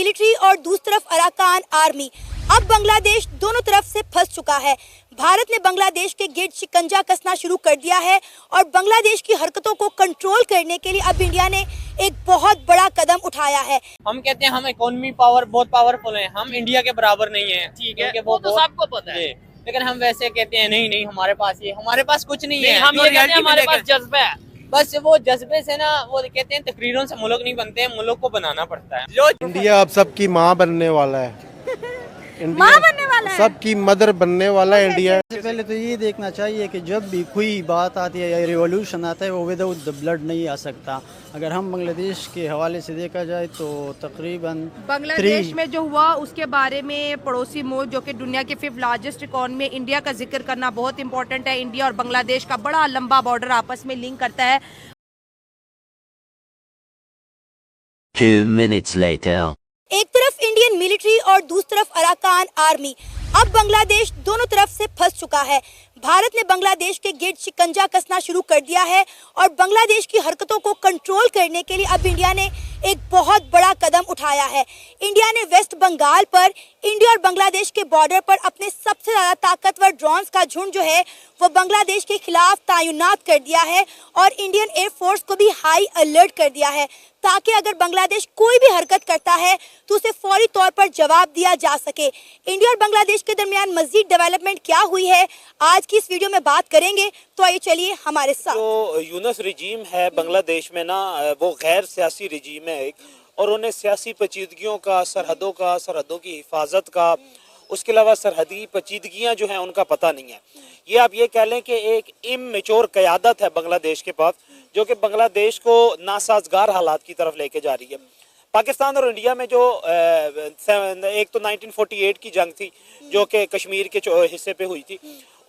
Military और दूसरी तरफ अराकान आर्मी। अब बांग्लादेश दोनों तरफ से फंस चुका है। भारत ने बांग्लादेश के गिर्द शिकंजा कसना शुरू कर दिया है और बांग्लादेश की हरकतों को कंट्रोल करने के लिए अब इंडिया ने एक बहुत बड़ा कदम उठाया है। हम कहते हैं हम इकोनॉमी पावर बहुत पावरफुल हैं, हम इंडिया के बराबर नहीं हैं, ठीक है, वो तो सबको पता है, लेकिन हम वैसे कहते हैं नहीं हमारे पास कुछ नहीं है, हम ये कहते हैं हमारे पास जज्बा है। बस वो जज्बे से ना, वो कहते हैं तकरीरों से मुल्क नहीं बनते हैं, मुल्क को बनाना पड़ता है। जो इंडिया अब सबकी माँ बनने वाला है, माँ बनने वाला है, सबकी मदर बनने वाला है इंडिया। सबसे पहले तो ये देखना चाहिए कि जब भी कोई बात आती है या रिवॉल्यूशन आता है वो विदाउट द ब्लड नहीं आ सकता। अगर हम बांग्लादेश के हवाले से देखा जाए तो तकरीबन बांग्लादेश में जो हुआ उसके बारे में पड़ोसी मुल्क जो कि दुनिया के 5th लार्जेस्ट इकॉनमी में इंडिया का जिक्र करना बहुत इंपॉर्टेंट है। इंडिया और बांग्लादेश का बड़ा लंबा बॉर्डर आपस में लिंक करता है। 2 minutes later. एक तरफ इंडियन मिलिट्री और दूसरी तरफ अराकान आर्मी। अब बांग्लादेश दोनों तरफ से फंस चुका है। भारत ने बांग्लादेश के गिर्द शिकंजा कसना शुरू कर दिया है और बांग्लादेश की हरकतों को कंट्रोल करने के लिए अब इंडिया ने एक बहुत बड़ा कदम उठाया है। इंडिया ने वेस्ट बंगाल पर इंडिया और बांग्लादेश के बॉर्डर पर अपने सबसे ज्यादा ताकतवर ड्रोन्स का झुंड जो है वो बांग्लादेश के खिलाफ तैनात कर दिया है और इंडियन एयरफोर्स को भी हाई अलर्ट कर दिया है ताकि अगर बांग्लादेश कोई भी हरकत करता है तो उसे फौरी तौर पर जवाब दिया जा सके। इंडिया और बांग्लादेश के दरमियान मजीद डेवलपमेंट क्या हुई है आज की इस वीडियो में बात करेंगे, तो आइए चलिए हमारे साथ। जो यूनुस रजीम है बांग्लादेश में ना, वो गैर सियासी रजीम है एक, और उन्हें सियासी पेचीदगियों का, सरहदों की हिफाजत का, उसके अलावा सरहदी पेचीदगियाँ जो हैं उनका पता नहीं है। ये आप ये कह लें कि एक इमेच्योर क़यादत है बांग्लादेश के पास, जो कि बांग्लादेश को नासाजगार हालात की तरफ लेके जा रही है। पाकिस्तान और इंडिया में जो एक तो 1948 की जंग थी जो कि कश्मीर के हिस्से पे हुई थी,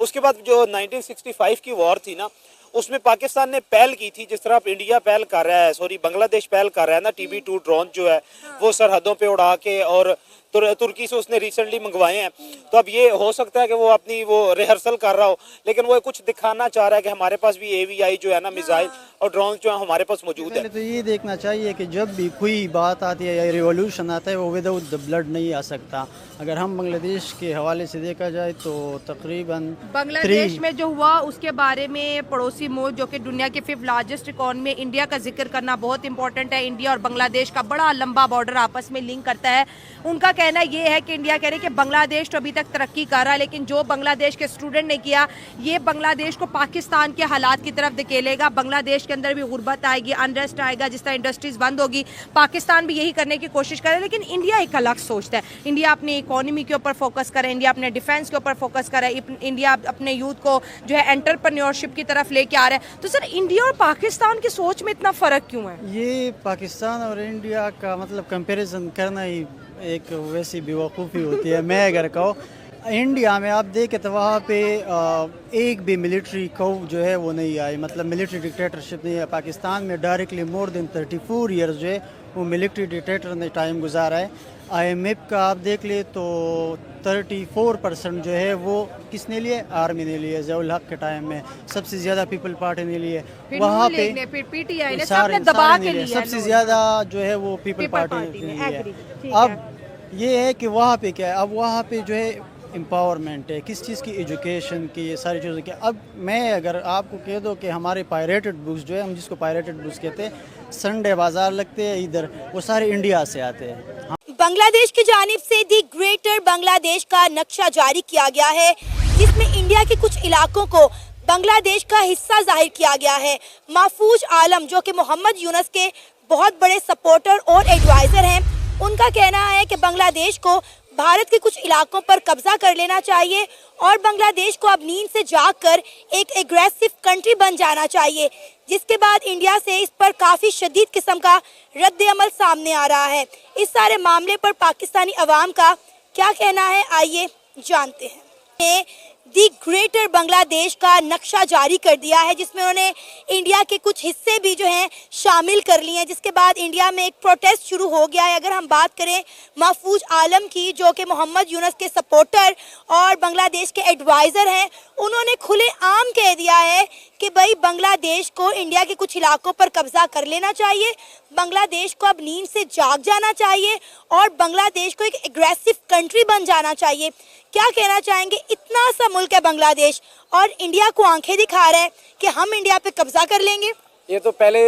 उसके बाद जो 1965 की वॉर थी ना, उसमें पाकिस्तान ने पहल की थी, जिस तरह इंडिया पहल कर रहा है, बांग्लादेश पहल कर रहा है ना, TB2 ड्रोन जो है वो सरहदों पे उड़ा के, और तुर्की से उसने रिसेंटली मंगवाए हैं। तो अब ये हो सकता है कि वो अपनी वो रिहर्सल कर रहा हो, लेकिन वो कुछ दिखाना चाह रहा है कि हमारे पास भी AVI जो है ना, मिसाइल और ड्रोन जो है हमारे पास मौजूद है। तो ये देखना चाहिए कि जब भी कोई बात आती है या रिवॉल्यूशन आता है वो विदाउट द ब्लड नहीं आ सकता। अगर हम बांग्लादेश के हवाले से देखा जाए तो तकरीबन बांग्लादेश में जो हुआ उसके बारे में पड़ोसी मुल्क जो कि दुनिया के 5th लार्जेस्ट इकॉनमी में इंडिया का जिक्र करना बहुत इंपॉर्टेंट है। इंडिया और बांग्लादेश का बड़ा लंबा बॉर्डर आपस में लिंक करता है। उनका कहना ये है कि इंडिया कह रही है कि बांग्लादेश तो अभी तक तरक्की कर रहा है, लेकिन जो बांग्लादेश के स्टूडेंट ने किया ये बांग्लादेश को पाकिस्तान के हालात की तरफ धकेलेगा। बांग्लादेश के अंदर भी गुर्बत आएगी, अनरेस्ट आएगा, जिस तरह इंडस्ट्रीज बंद होगी। पाकिस्तान भी यही करने की कोशिश करे, लेकिन इंडिया एक अलग सोचता है। इंडिया अपनी इकोनॉमी के ऊपर फोकस करे, इंडिया अपने डिफेंस के ऊपर फोकस करे, इंडिया अपने यूथ को जो है एंटरप्रेन्योरशिप की तरफ लेके आ रहा है। तो सर इंडिया और पाकिस्तान की सोच में इतना फर्क क्यों है? ये पाकिस्तान और इंडिया का मतलब कंपैरिजन करना ही एक वैसी बेवकूफ़ी होती है। मैं अगर कहूँ इंडिया में आप देखें तो वहाँ पे एक भी मिलिट्री को जो है वो नहीं आई, मतलब मिलिट्री डिक्टेटरशिप नहीं है। पाकिस्तान में डायरेक्टली मोर देन 34 ईयर्स जो है वो मिलिट्री डिक्टेटर ने टाइम गुजारा है। IMF का आप देख ले तो 34% जो है वो किसने लिए, आर्मी ने लिए। ज़ियाउल हक के टाइम में सबसे ज़्यादा पीपल पार्टी ने लिए, वहाँ पे PTI ने सारे दबा के लिए, लिए सबसे ज़्यादा जो है वो पीपल पार्टी ने लिए। अब ये है कि वहाँ पे क्या है, अब वहाँ पे जो है एम्पावरमेंट है, किस चीज़ की, एजुकेशन की, ये सारी चीज़ों की। अब मैं अगर आपको कह दो कि हमारे पायरेटेड बुक्स जो है, हम जिसको पायरेटेड बुक्स कहते हैं, संडे बाज़ार लगते हैं इधर, वो सारे इंडिया से आते हैं। बांग्लादेश की जानिब से दी ग्रेटर बांग्लादेश का नक्शा जारी किया गया है, जिसमें इंडिया के कुछ इलाकों को बांग्लादेश का हिस्सा जाहिर किया गया है। महफूज आलम जो कि मोहम्मद यूनुस के बहुत बड़े सपोर्टर और एडवाइज़र हैं, उनका कहना है कि बांग्लादेश को भारत के कुछ इलाकों पर कब्जा कर लेना चाहिए और बांग्लादेश को अब नींद से जागकर एक एग्रेसिव कंट्री बन जाना चाहिए, जिसके बाद इंडिया से इस पर काफ़ी शदीद किस्म का रद्द अमल सामने आ रहा है। इस सारे मामले पर पाकिस्तानी अवाम का क्या कहना है, आइए जानते हैं। दी ग्रेटर बांग्लादेश का नक्शा जारी कर दिया है, जिसमें उन्होंने इंडिया के कुछ हिस्से भी जो हैं शामिल कर लिए हैं, जिसके बाद इंडिया में एक प्रोटेस्ट शुरू हो गया है। अगर हम बात करें महफूज आलम की, जो कि मोहम्मद यूनुस के सपोर्टर और बांग्लादेश के एडवाइज़र हैं, उन्होंने खुले आम कह दिया है कि भाई बांग्लादेश को इंडिया के कुछ इलाकों पर कब्जा कर लेना चाहिए, बांग्लादेश को अब नींद से जाग जाना चाहिए और बांग्लादेश को एक एग्रेसिव कंट्री बन जाना चाहिए? क्या कहना चाहेंगे? इतना सा मुल्क है बांग्लादेश और इंडिया को आंखें दिखा रहा है कि हम इंडिया पे कब्जा कर लेंगे। ये तो पहले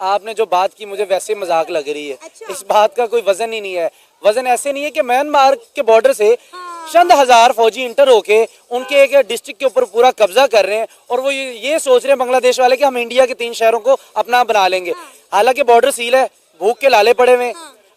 आपने जो बात की मुझे वैसे मजाक लग रही है। अच्छा। इस बात का कोई वजन ही नहीं है। वजन ऐसे नहीं है कि म्यांमार के बॉर्डर से चंद हजार फौजी इंटर होके उनके एक डिस्ट्रिक्ट के ऊपर पूरा कब्जा कर रहे हैं और वो ये सोच रहे हैं बांग्लादेश वाले कि हम इंडिया के 3 शहरों को अपना बना लेंगे। हालांकि बॉर्डर सील है, भूख के लाले पड़े हुए,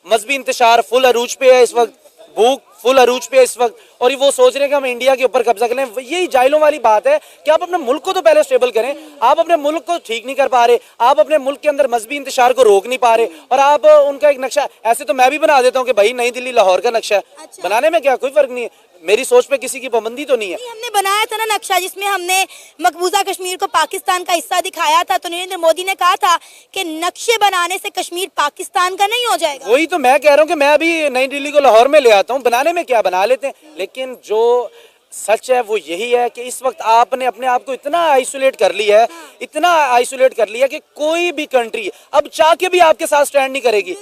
मजहबी इंतशार फुल अरूज पे है इस वक्त, भूख फुल अरूज पे है इस वक्त, और ये वो सोच रहे हैं कि हम इंडिया के ऊपर कब्जा कर लें। यही जाहिलों वाली बात है कि आप अपने मुल्क को तो पहले स्टेबल करें। आप अपने मुल्क को ठीक नहीं कर पा रहे, आप अपने मुल्क के अंदर मजहबी इंतशार को रोक नहीं पा रहे, और आप उनका एक नक्शा, ऐसे तो मैं भी बना देता हूँ कि भाई नई दिल्ली लाहौर का नक्शा है। अच्छा। बनाने में क्या कोई फर्क नहीं है, मेरी सोच पे किसी की पाबंदी तो नहीं है। हमने बनाया था ना नक्शा जिसमें हमने मकबूजा कश्मीर को पाकिस्तान का हिस्सा दिखाया था, तो नरेंद्र मोदी ने कहा था कि नक्शे बनाने से कश्मीर पाकिस्तान का नहीं हो जाएगा। वही तो मैं कह रहा हूँ कि मैं अभी नई दिल्ली को लाहौर में ले आता हूँ, बनाने में क्या, बना लेते हैं। लेकिन जो सच है वो यही है कि इस वक्त आपने अपने आप को इतना आइसोलेट कर लिया है, इतना आइसोलेट कर लिया कि कोई भी कंट्री अब चाह के भी आपके साथ स्टैंड नहीं करेगी।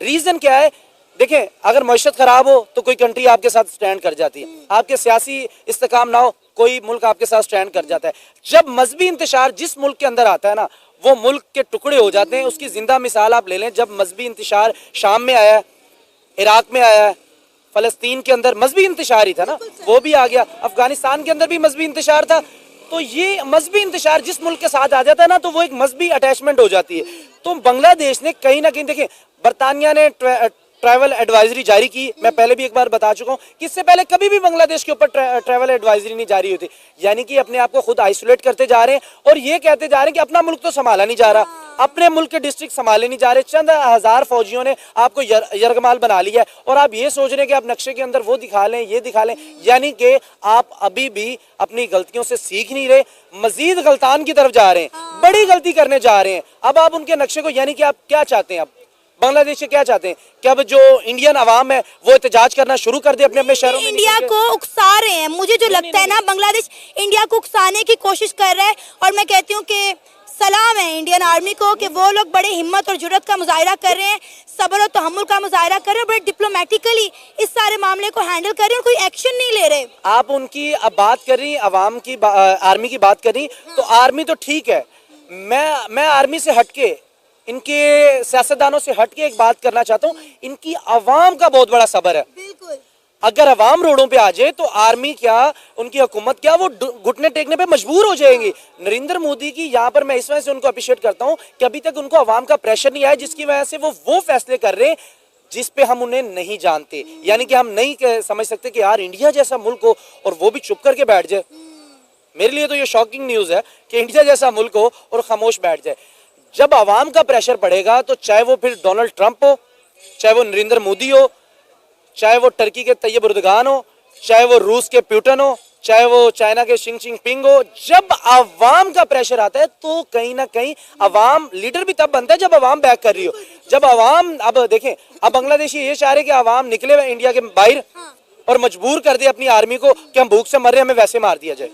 रीजन क्या है? देखें, अगर मईशत खराब हो तो कोई कंट्री आपके साथ स्टैंड कर जाती है, आपके सियासी इस्तेकाम ना हो कोई मुल्क आपके साथ स्टैंड कर जाता है। जब मजहबी इंतशार जिस मुल्क के अंदर आता है ना, वो मुल्क के टुकड़े हो जाते हैं। उसकी जिंदा मिसाल आप ले लें, जब मजहबी इंतशार शाम में आया, इराक में आया, फलस्तीन के अंदर मजहबी इंतशार ही था ना, वो भी आ गया, अफगानिस्तान के अंदर भी मजहबी इंतशार था। तो ये मजहबी इंतशार जिस मुल्क के साथ आ जाता है ना, तो वो एक मजहबी अटैचमेंट हो जाती है। तो बांग्लादेश ने कहीं ना कहीं, देखिए, बरतानिया ने ट्रैवल एडवाइजरी जारी की, मैं पहले भी एक बार बता चुका हूँ कि इससे पहले कभी भी बांग्लादेश के ऊपर ट्रैवल एडवाइजरी नहीं जारी होती। यानी कि अपने आप को खुद आइसोलेट करते जा रहे हैं और ये कहते जा रहे हैं कि अपना मुल्क तो संभाला नहीं जा रहा, अपने मुल्क के डिस्ट्रिक्ट संभाले नहीं जा रहे। चंद हजार फौजियों ने आपको यरगमाल बना लिया है और आप ये सोच रहे हैं कि आप नक्शे के अंदर वो दिखा लें, ये दिखा लें। यानी कि आप अभी भी अपनी गलतियों से सीख नहीं रहे, मजीद गलतान की तरफ जा रहे हैं, बड़ी गलती करने जा रहे हैं। अब आप उनके नक्शे को, यानी कि आप क्या चाहते हैं, अब बांग्लादेश से क्या चाहते हैं कि अब जो इंडियन अवाम है वो एहतजाज करना शुरू कर दे अपने अपने शहरों में? इंडिया को उकसा रहे हैं, मुझे जो लगता है ना, बांग्लादेश इंडिया को उकसाने की कोशिश कर रहा है। और मैं कहती हूँ कि सलाम है इंडियन आर्मी को कि वो लोग बड़े हिम्मत और जुर्रत का मुजाहिरा कर रहे हैं, सब्र और तहम्मुल का मुजाहिरा कर रहे हैं, बड़े डिप्लोमेटिकली इस सारे मामले को हैंडल कर रहे हैं और कोई एक्शन नहीं ले रहे। आप उनकी अब बात कर रही, अवाम की, आर्मी की बात कर रही, तो आर्मी तो ठीक है। मैं आर्मी से हटके, इनके सियासतदानों से हटके एक बात करना चाहता हूँ, इनकी अवाम का बहुत बड़ा सब्र है। बिल्कुल। अगर अवाम रोडों पे आ जाए तो आर्मी क्या, उनकी हुकूमत क्या, वो घुटने टेकने पे मजबूर हो जाएंगी। नरेंद्र मोदी की यहाँ पर मैं इस वजह से उनको अप्रिशिएट करता हूँ कि अभी तक उनको अवाम का प्रेशर नहीं आया, जिसकी वजह से वो फैसले कर रहे हैं जिस पे हम उन्हें नहीं जानते। यानी कि हम नहीं समझ सकते कि यार इंडिया जैसा मुल्क हो और वो भी चुप करके बैठ जाए। मेरे लिए तो ये शॉकिंग न्यूज़ है कि इंडिया जैसा मुल्क हो और खामोश बैठ जाए। जब आवाम का प्रेशर पड़ेगा तो चाहे वो फिर डोनाल्ड ट्रंप हो, चाहे वो नरेंद्र मोदी हो, चाहे वो टर्की के तैयब एर्दोगान हो, चाहे वो रूस के पुतिन हो, चाहे वो चाइना के शी जिनपिंग हो, जब आवाम का प्रेशर आता है तो कहीं ना कहीं आवाम लीडर भी तब बनता है जब आवाम बैक कर रही हो। जब आवाम, अब देखें, अब बांग्लादेशी ये चाह रहे कि आवाम निकले इंडिया के बाहर और मजबूर कर दे अपनी आर्मी को कि हम भूख से मर रहे हैं, हमें वैसे मार दिया जाए।